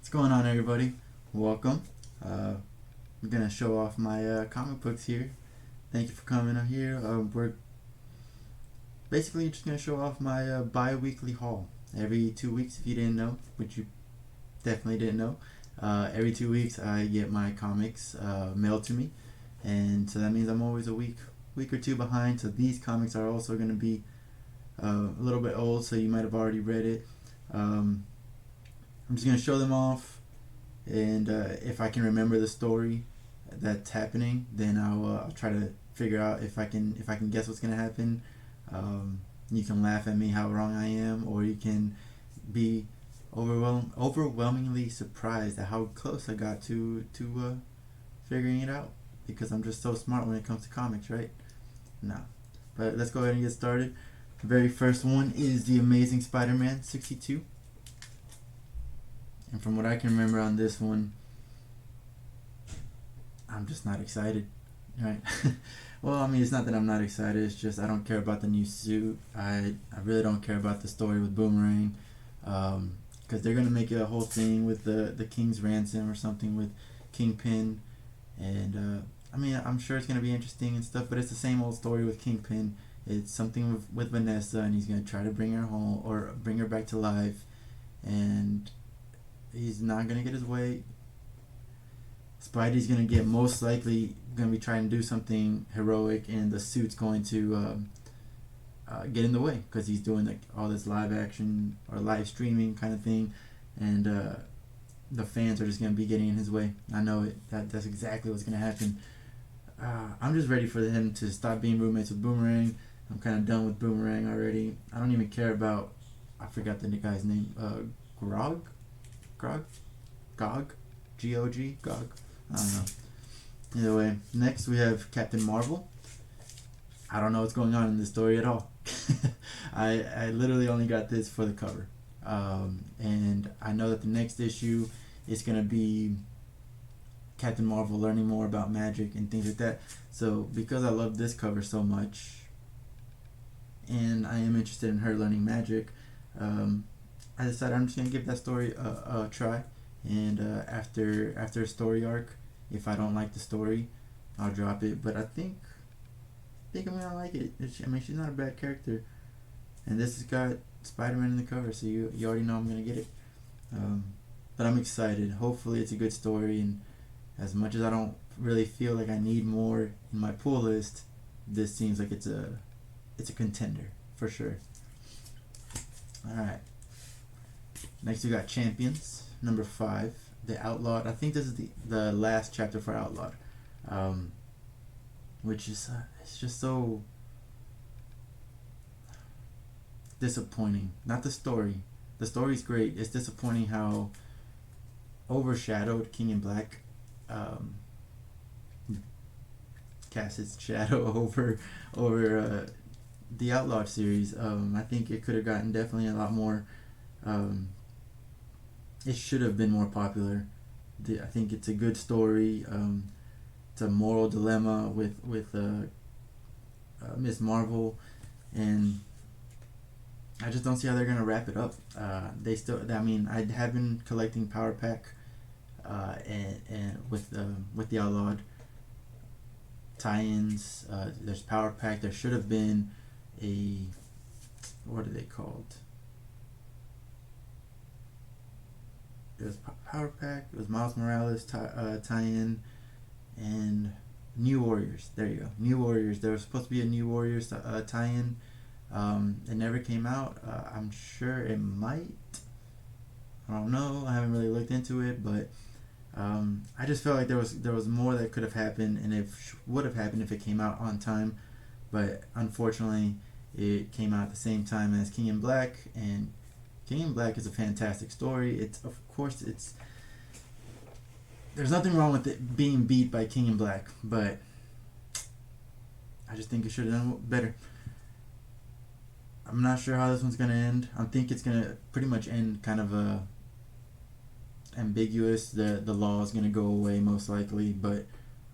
What's going on, everybody? Welcome. I'm gonna show off my comic books here. Thank you for coming on here. We're basically just gonna show off my bi-weekly haul. Every 2 weeks, if you didn't know, which you definitely didn't know, every 2 weeks I get my comics mailed to me, and so that means I'm always a week or two behind. So these comics are also gonna be a little bit old, so you might have already read it. I'm just gonna show them off, and if I can remember the story that's happening, then I'll try to figure out if I can guess what's gonna happen. You can laugh at me how wrong I am, or you can be overwhelmingly surprised at how close I got to figuring it out, because I'm just so smart when it comes to comics, right? No, but let's go ahead and get started. The very first one is The Amazing Spider-Man 62. And from what I can remember on this one, I'm just not excited, right? Well, I mean, it's not that I'm not excited. It's just I don't care about the new suit. I really don't care about the story with Boomerang, because they're gonna make it a whole thing with the King's Ransom or something with Kingpin, and I mean, I'm sure it's gonna be interesting and stuff. But it's the same old story with Kingpin. It's something with Vanessa, and he's gonna try to bring her home or bring her back to life, and he's not gonna get his way. Spidey's gonna get most likely gonna be trying to do something heroic, and the suit's going to get in the way because he's doing like all this live action or live streaming kind of thing, and the fans are just gonna be getting in his way. I know it. That's exactly what's gonna happen. I'm just ready for him to stop being roommates with Boomerang. I'm kind of done with Boomerang already. I don't even care about. I forgot the guy's name. Gog, G-O-G, Gog. I don't know. Either way, next we have Captain Marvel. I don't know what's going on in this story at all. I literally only got this for the cover. And I know that the next issue is going to be Captain Marvel learning more about magic and things like that. So because I love this cover so much, and I am interested in her learning magic, I decided I'm just going to give that story a try. And after a story arc, if I don't like the story, I'll drop it. But I think I'm gonna like it. I mean, she's not a bad character, and this has got Spider-Man in the cover, so you already know I'm gonna get it. But I'm excited. Hopefully, it's a good story. And as much as I don't really feel like I need more in my pull list, this seems like it's a contender for sure. All right. Next, we got Champions number 5, The Outlawed. I think this is the last chapter for Outlawed, which is it's just so disappointing. Not the story. The story's great. It's disappointing how overshadowed King in Black cast its shadow over the Outlawed series. I think it could have gotten definitely a lot more. It should have been more popular. I think it's a good story. It's a moral dilemma with Miss Marvel, and I just don't see how they're gonna wrap it up. They still. I mean, I have been collecting Power Pack, and with the Outlawed tie-ins. There's Power Pack. There should have been a, what are they called? It was Power Pack. It was Miles Morales tie-in, and New Warriors. There you go, New Warriors. There was supposed to be a New Warriors tie-in. It never came out. I'm sure it might. I don't know. I haven't really looked into it, but I just felt like there was more that could have happened, and it would have happened if it came out on time. But unfortunately, it came out at the same time as King in Black, and King in Black is a fantastic story. There's nothing wrong with it being beat by King in Black, but I just think it should have done better. I'm not sure how this one's gonna end. I think it's gonna pretty much end kind of ambiguous. The law is gonna go away most likely, but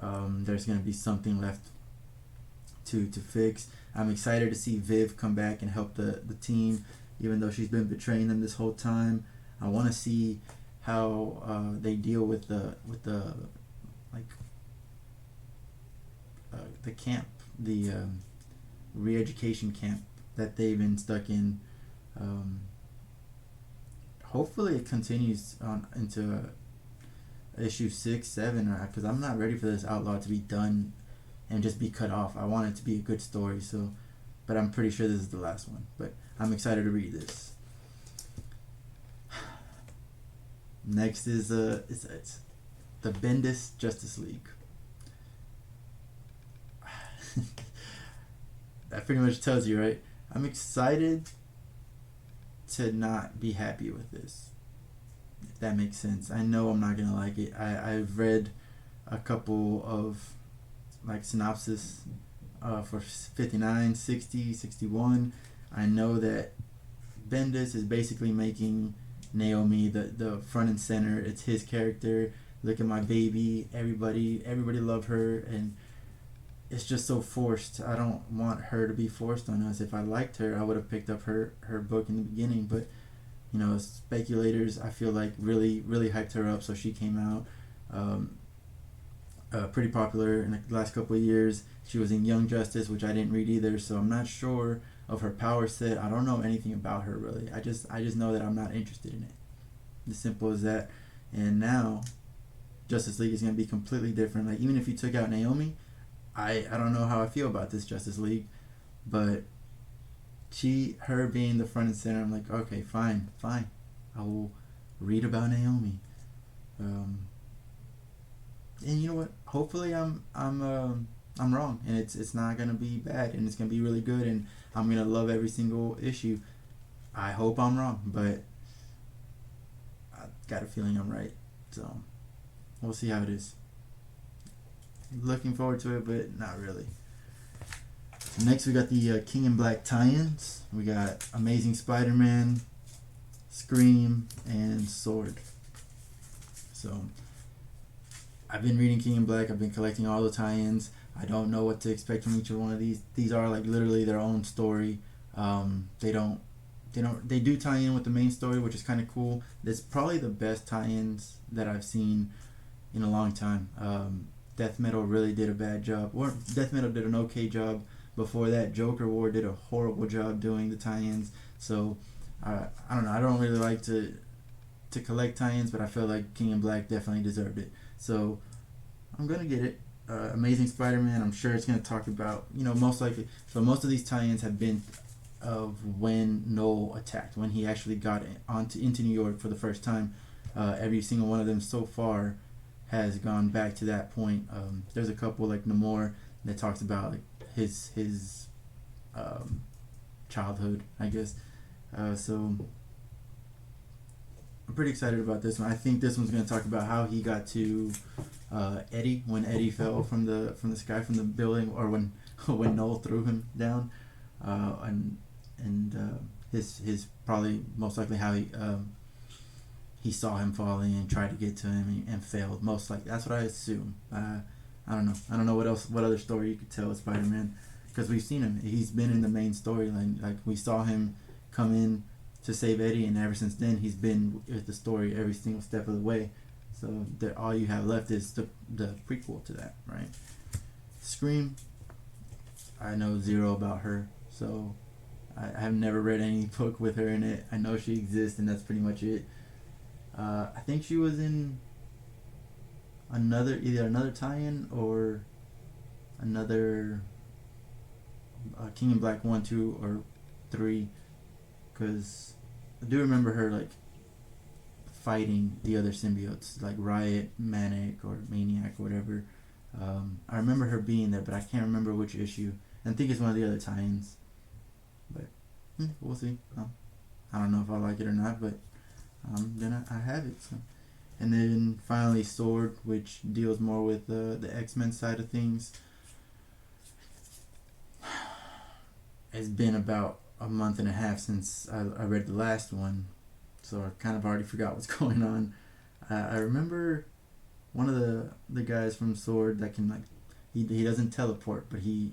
there's gonna be something left to fix. I'm excited to see Viv come back and help the team, even though she's been betraying them this whole time. I want to see how they deal with the like the camp, the re-education camp that they've been stuck in. Hopefully it continues on into issue 6, 7, because I'm not ready for this Outlaw to be done and just be cut off. I want it to be a good story, so, but I'm pretty sure this is the last one. But I'm excited to read this. Next is it's the Bendis Justice League. That pretty much tells you, right? I'm excited to not be happy with this, if that makes sense. I know I'm not gonna like it. I've read a couple of like synopsis for 59, 60, 61. I know that Bendis is basically making Naomi the front and center. It's his character. Look at my baby. Everybody love her, and it's just so forced. I don't want her to be forced on us. If I liked her, I would have picked up her book in the beginning. But you know, speculators, I feel like really hyped her up, so she came out pretty popular in the last couple of years. She was in Young Justice, which I didn't read either, so I'm not sure of her power set. I don't know anything about her really. I just know that I'm not interested in it. As simple as that. And now Justice League is going to be completely different. Like, even if you took out Naomi, I don't know how I feel about this Justice League, but her being the front and center, I'm like, okay, fine, I will read about Naomi. And you know what? Hopefully I'm wrong, and it's not gonna be bad, and it's gonna be really good, and I'm gonna love every single issue. I hope I'm wrong, but I got a feeling I'm right. So we'll see how it is. Looking forward to it, but not really. Next, we got the King in Black tie-ins. We got Amazing Spider-Man, Scream, and Sword. So I've been reading King in Black. I've been collecting all the tie-ins. I don't know what to expect from each one of these. These are like literally their own story. They do tie in with the main story, which is kind of cool. It's probably the best tie-ins that I've seen in a long time. Death Metal really did a bad job, or Death Metal did an okay job. Before that, Joker War did a horrible job doing the tie-ins. So I don't know. I don't really like to collect tie-ins, but I feel like King in Black definitely deserved it. So I'm gonna get it. Amazing Spider-Man. I'm sure it's gonna talk about, most likely. So most of these tie-ins have been of when Noel attacked, when he actually got into New York for the first time. Every single one of them so far has gone back to that point. There's a couple like Namor that talks about like his childhood, I guess. So I'm pretty excited about this one. I think this one's going to talk about how he got to Eddie, when Eddie fell from the sky, from the building, or when Noel threw him down, and his probably most likely how he saw him falling and tried to get to him and failed. Most likely, that's what I assume. I don't know. I don't know what other story you could tell with Spider-Man, because we've seen him. He's been in the main storyline. Like, we saw him come in to save Eddie, and ever since then he's been with the story every single step of the way. So all you have left is the prequel to that, right? Scream, I know zero about her, so I have never read any book with her in it. I know she exists, and that's pretty much it. I think she was in either another tie-in or another King in Black 1, 2, or 3, because I do remember her like fighting the other symbiotes, like Riot, Manic, or Maniac, or whatever. I remember her being there, but I can't remember which issue. I think it's one of the other tie-ins, but we'll see. I don't know if I like it or not, but I have it. So. And then finally Sword, which deals more with the X-Men side of things. It's been about a month and a half since I read the last one, so I kind of already forgot what's going on. I remember one of the guys from Sword that can, like, he doesn't teleport, but he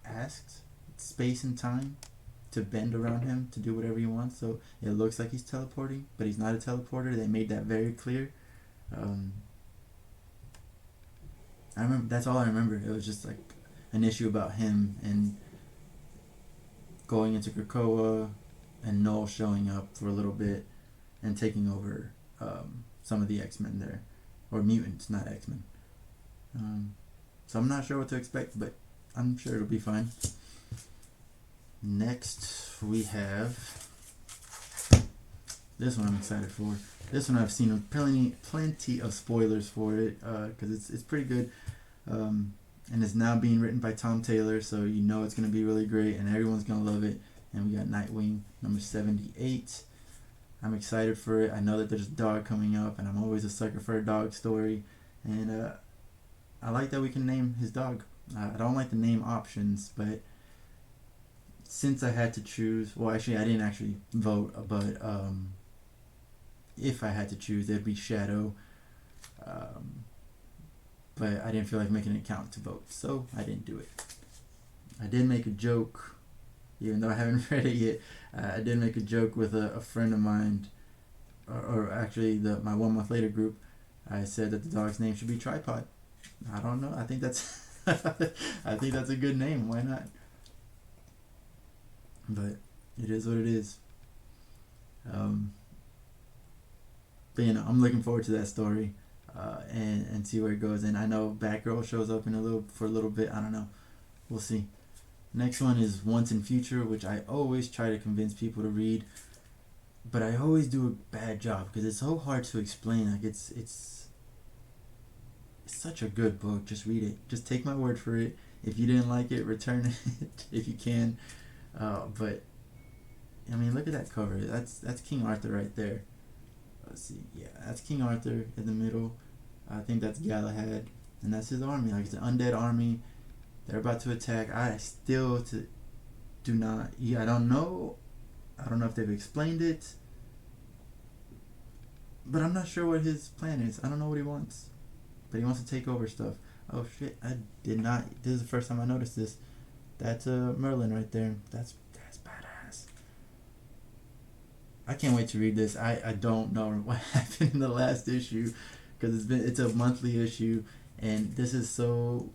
asks space and time. to bend around him to do whatever he wants. So it looks like he's teleporting, but he's not a teleporter. They made that very clear. I remember, that's all I remember. It was just like an issue about him and going into Krakoa and Null showing up for a little bit and taking over some of the X-Men there. Or mutants, not X-Men. So I'm not sure what to expect, but I'm sure it'll be fine. Next, we have this one I'm excited for. This one I've seen plenty of spoilers for it because it's pretty good. And it's now being written by Tom Taylor, so you know it's going to be really great and everyone's going to love it. And we got Nightwing number 78. I'm excited for it. I know that there's a dog coming up, and I'm always a sucker for a dog story. And I like that we can name his dog. I don't like the name options, but since I had to choose, well, actually, I didn't actually vote, but if I had to choose, it'd be Shadow. But I didn't feel like making it count to vote, so I didn't do it. I did make a joke, even though I haven't read it yet. I did make a joke with a friend of mine, or actually my 1 month later group. I said that the dog's name should be Tripod. I don't know. I think that's I think that's a good name. Why not? But it is what it is. But you know, I'm looking forward to that story and see where it goes. And I know Batgirl shows up for a little bit. I don't know. We'll see. Next one is Once and Future, which I always try to convince people to read, but I always do a bad job because it's so hard to explain. Like it's such a good book. Just read it. Just take my word for it. If you didn't like it, return it if you can. But I mean, look at that cover. That's King Arthur right there. Let's see. Yeah, that's King Arthur in the middle. I think that's Galahad, and that's his army. Like, it's an undead army. They're about to attack. I still do not. Yeah, I don't know. I don't know if they've explained it, but I'm not sure what his plan is. I don't know what he wants, but he wants to take over stuff. Oh shit! I did not. This is the first time I noticed this. That's Merlin right there. That's badass. I can't wait to read this. I don't know what happened in the last issue because it's a monthly issue, and this is so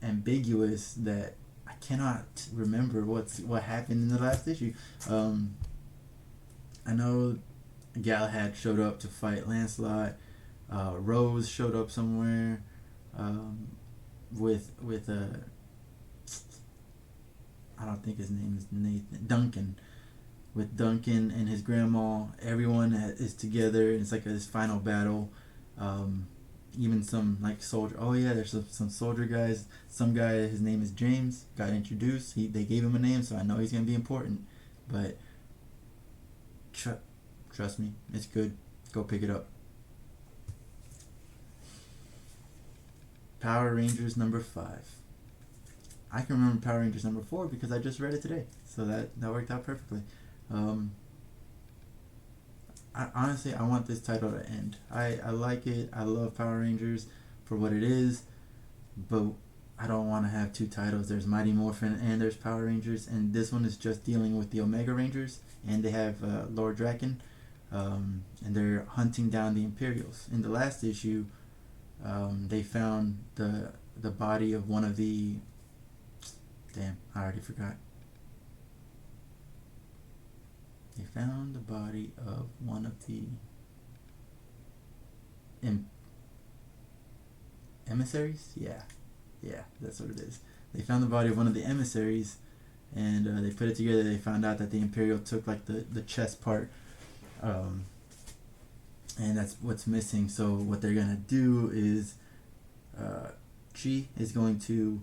ambiguous that I cannot remember what happened in the last issue. I know Galahad showed up to fight Lancelot. Rose showed up somewhere with I don't think his name is Nathan. Duncan. With Duncan and his grandma, everyone is together. It's like this final battle. Even some like soldier. Oh yeah, there's some soldier guys. Some guy, his name is James, got introduced. They gave him a name, so I know he's gonna be important. But trust me, it's good. Go pick it up. Power Rangers number 5. I can remember Power Rangers number 4 because I just read it today, so that worked out perfectly. Honestly, I want this title to end. I like it. I love Power Rangers for what it is, but I don't want to have two titles. There's Mighty Morphin and there's Power Rangers, and this one is just dealing with the Omega Rangers, and they have Lord Draken, and they're hunting down the Imperials. In the last issue, they found the body of one of the... Damn, I already forgot. They found the body of one of the emissaries? Yeah, that's what it is. They found the body of one of the emissaries, and they put it together. They found out that the Imperial took like the chest part, and that's what's missing. So what they're gonna do is Chi is going to,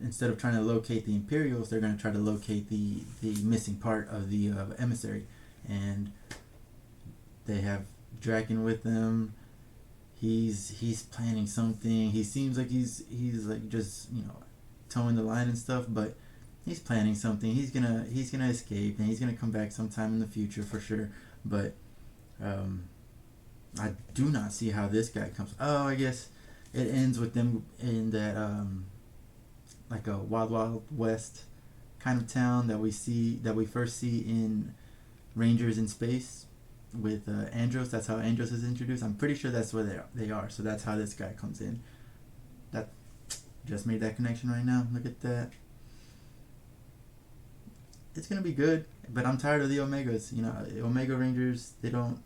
instead of trying to locate the Imperials, they're going to try to locate the missing part of the emissary. And they have Draken with them. He's planning something. He seems like he's like just, towing the line and stuff, but he's planning something. He's gonna escape, and he's gonna come back sometime in the future for sure. But I do not see how this guy comes. Oh, I guess it ends with them in that like a Wild Wild West kind of town that we first see in Rangers in Space with Andros. That's how Andros is introduced. I'm pretty sure that's where they are. So that's how this guy comes in. That just made that connection right now. Look at that. It's gonna be good, but I'm tired of the Omegas. You know, Omega Rangers, they don't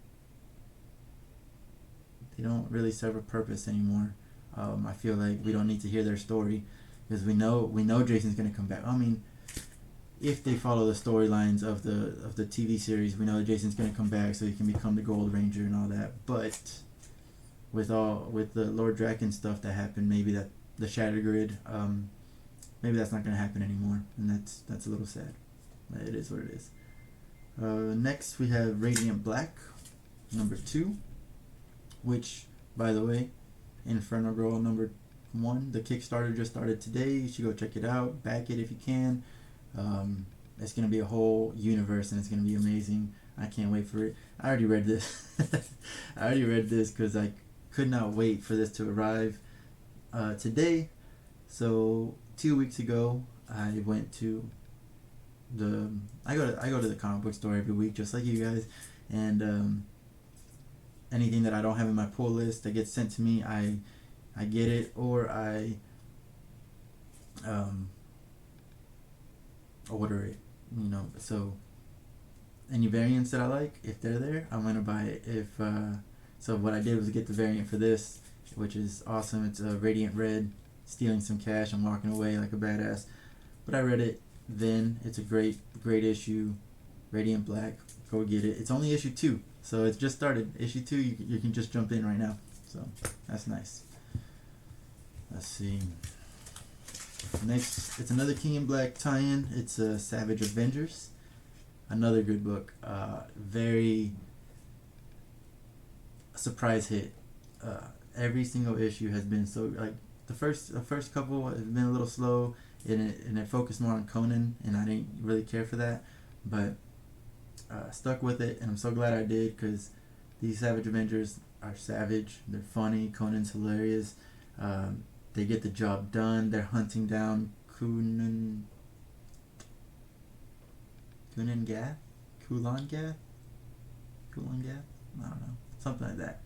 really serve a purpose anymore. I feel like we don't need to hear their story because we know Jason's gonna come back. I mean, if they follow the storylines of the TV series, we know that Jason's gonna come back so he can become the Gold Ranger and all that. But with the Lord Draken stuff that happened, maybe that the Shattered Grid, maybe that's not gonna happen anymore, and that's a little sad. It is what it is. Next we have Radiant Black, number 2, which, by the way, Inferno Girl number 1, the Kickstarter just started today. You should go check it out, back it if you can. It's gonna be a whole universe and it's gonna be amazing. I can't wait for it. I already read this. I already read this because I could not wait for this to arrive today. So 2 weeks ago, I went to I go to the comic book store every week, just like you guys, and anything that I don't have in my pull list that gets sent to me, I get it, or I order it. You know, so any variants that I like, if they're there, I'm gonna buy it. So what I did was get the variant for this, which is awesome. It's a Radiant Red, stealing some cash. I'm walking away like a badass, but I read it. Then it's a great issue. Radiant Black, go get it. It's only issue 2, so it's just started. Issue 2, you can just jump in right now, so that's nice. Let's see. Next, it's another King in Black tie-in. It's a Savage Avengers, another good book. Very surprise hit. Every single issue has been so, like, the first couple has been a little slow. And it focused more on Conan, and I didn't really care for that, but stuck with it, and I'm so glad I did, because these Savage Avengers are savage. They're funny. Conan's hilarious. They get the job done. They're hunting down Kulan Gath? I don't know, something like that.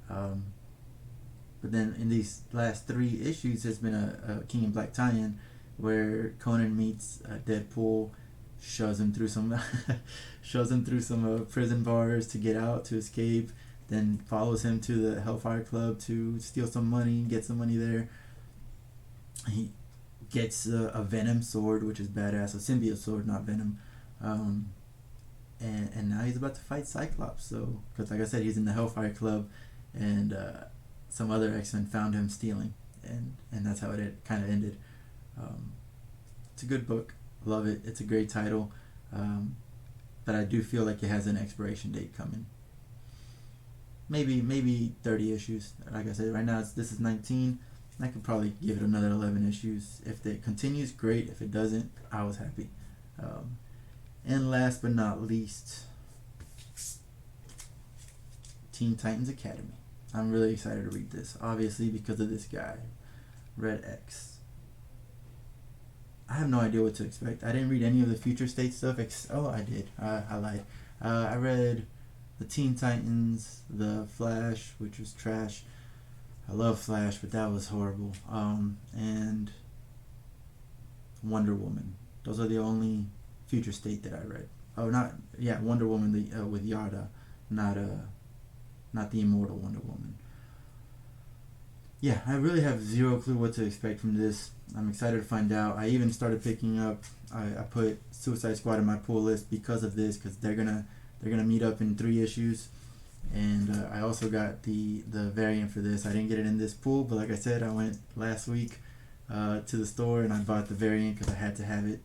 But then in these last 3 issues, there's been a King in Black tie-in where Conan meets Deadpool, shoves him through some prison bars to get out, to escape, then follows him to the Hellfire Club to steal some money, get some money there. He gets a Venom sword, which is badass, a symbiote sword, not Venom. And now he's about to fight Cyclops. So, because like I said, he's in the Hellfire Club, and some other X-Men found him stealing, and that's how it kind of ended. It's a good book. Love it. It's a great title. But I do feel like it has an expiration date coming. Maybe 30 issues. Like I said, right now this is 19. I could probably give it another 11 issues. If it continues, great. If it doesn't, I was happy. And last but not least, Teen Titans Academy. I'm really excited to read this, obviously because of this guy, Red X. I have no idea what to expect. I didn't read any of the Future State stuff. I did. I lied. I read the Teen Titans, the Flash, which was trash. I love Flash, but that was horrible. And Wonder Woman. Those are the only Future State that I read. Wonder Woman with Yada, not the Immortal Wonder Woman. Yeah, I really have zero clue what to expect from this. I'm excited to find out. I even started picking up. I put Suicide Squad in my pull list because of this, because they're gonna meet up in 3 issues, and I also got the variant for this. I didn't get it in this pool, but like I said, I went last week to the store and I bought the variant because I had to have it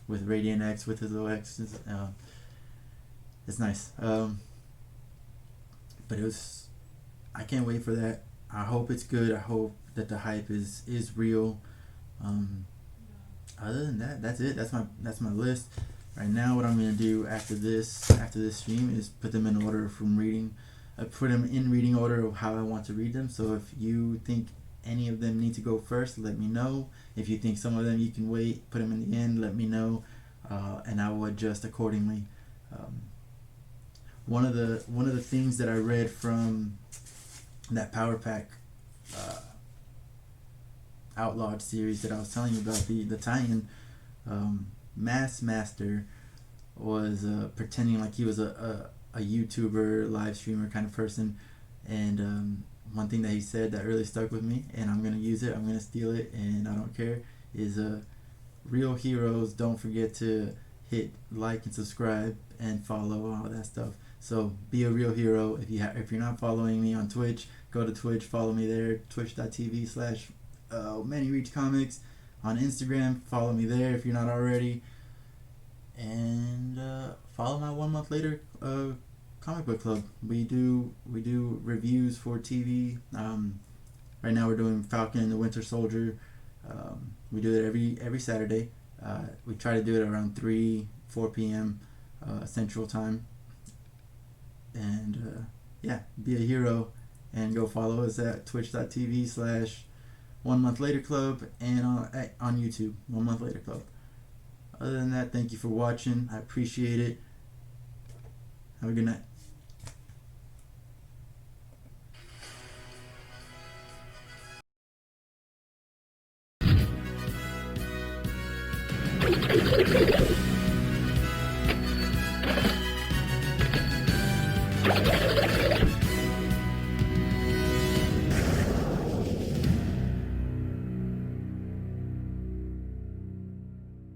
with Radiant X, with his little X's. It's nice. But I can't wait for that. I hope it's good. I hope that the hype is real. Other than that, that's it. That's my list. Right now, what I'm gonna do after this stream is put them in order from reading. I put them in reading order of how I want to read them. So if you think any of them need to go first, let me know. If you think some of them you can wait, put them in the end, let me know, and I will adjust accordingly. One of the things that I read from that Power Pack Outlawed series that I was telling you about, the tie-in, Master was pretending like he was a YouTuber, live streamer kind of person, and one thing that he said that really stuck with me, and I'm gonna use it, I'm gonna steal it, and I don't care, is real heroes don't forget to hit like and subscribe and follow, all that stuff. So be a real hero. If you're not following me on Twitch, go to Twitch, follow me there, twitch.tv/ManyReachComics. On Instagram, follow me there if you're not already, and follow my 1 month later comic book club. We do reviews for TV. Right now we're doing Falcon and the Winter Soldier. We do it every Saturday. We try to do it around 3-4 p.m. Central Time. And be a hero and go follow us at twitch.tv/1 month later club, and on YouTube, 1 month later club. Other than that, thank you for watching. I appreciate it. Have a good night.